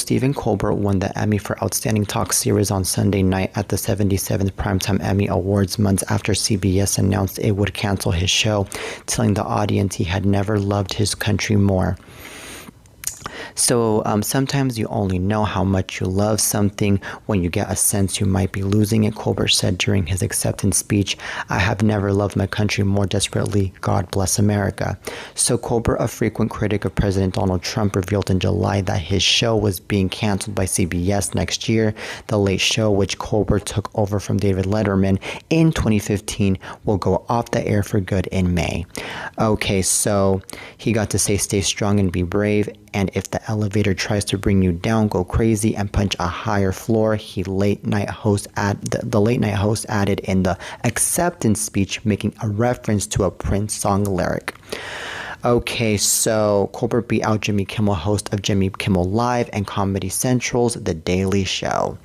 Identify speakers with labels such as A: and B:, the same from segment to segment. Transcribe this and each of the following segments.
A: Stephen Colbert won the Emmy for Outstanding Talk Series on Sunday night at the 77th Primetime Emmy Awards, months after CBS announced it would cancel his show, telling the audience he had never loved his country more. So sometimes you only know how much you love something when you get a sense you might be losing it, Colbert said during his acceptance speech. I have never loved my country more desperately. God bless America. So Colbert, a frequent critic of President Donald Trump, revealed in July that his show was being canceled by CBS next year. The Late Show, which Colbert took over from David Letterman in 2015, will go off the air for good in May. Okay, so he got to say stay strong and be brave. And if the elevator tries to bring you down, go crazy and punch a higher floor, the late night host added in the acceptance speech, making a reference to a Prince song lyric. Okay, so Colbert beat out Jimmy Kimmel, host of Jimmy Kimmel Live and Comedy Central's The Daily Show.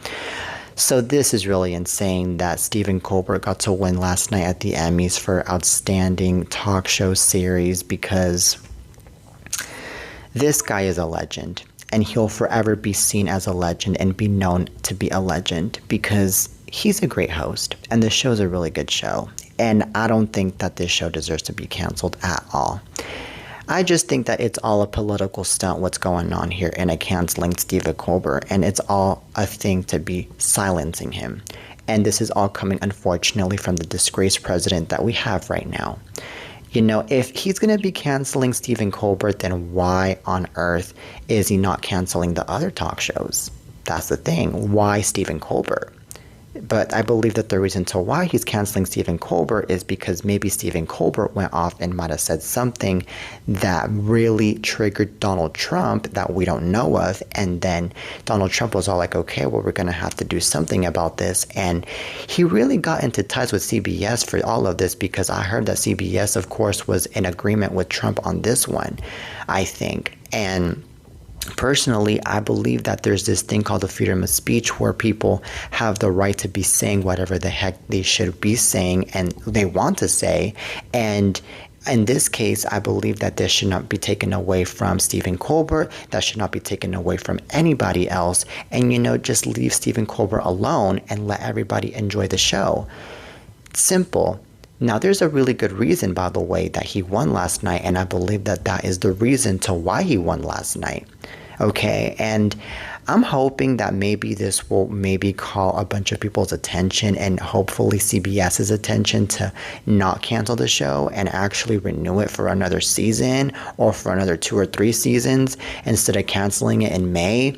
A: So this is really insane that Stephen Colbert got to win last night at the Emmys for Outstanding Talk Show Series, because this guy is a legend, and he'll forever be seen as a legend and be known to be a legend because he's a great host, and this show's a really good show. And I don't think that this show deserves to be canceled at all. I just think that it's all a political stunt what's going on here in a canceling Stephen Colbert, and it's all a thing to be silencing him. And this is all coming, unfortunately, from the disgraced president that we have right now. You know, if he's going to be canceling Stephen Colbert, then why on earth is he not canceling the other talk shows? That's the thing. Why Stephen Colbert? But I believe that the reason to why he's canceling Stephen Colbert is because maybe Stephen Colbert went off and might have said something that really triggered Donald Trump that we don't know of. And then Donald Trump was all like, okay, well, we're going to have to do something about this. And he really got into ties with CBS for all of this, because I heard that CBS, of course, was in agreement with Trump on this one, I think. And personally, I believe that there's this thing called the freedom of speech where people have the right to be saying whatever the heck they should be saying and they want to say. And in this case, I believe that this should not be taken away from Stephen Colbert. That should not be taken away from anybody else. And, you know, just leave Stephen Colbert alone and let everybody enjoy the show. Simple. Now, there's a really good reason, by the way, that he won last night, and I believe that that is the reason to why he won last night. Okay, and I'm hoping that maybe this will maybe call a bunch of people's attention, and hopefully CBS's attention, to not cancel the show and actually renew it for another season or for another 2 or 3 seasons instead of canceling it in May.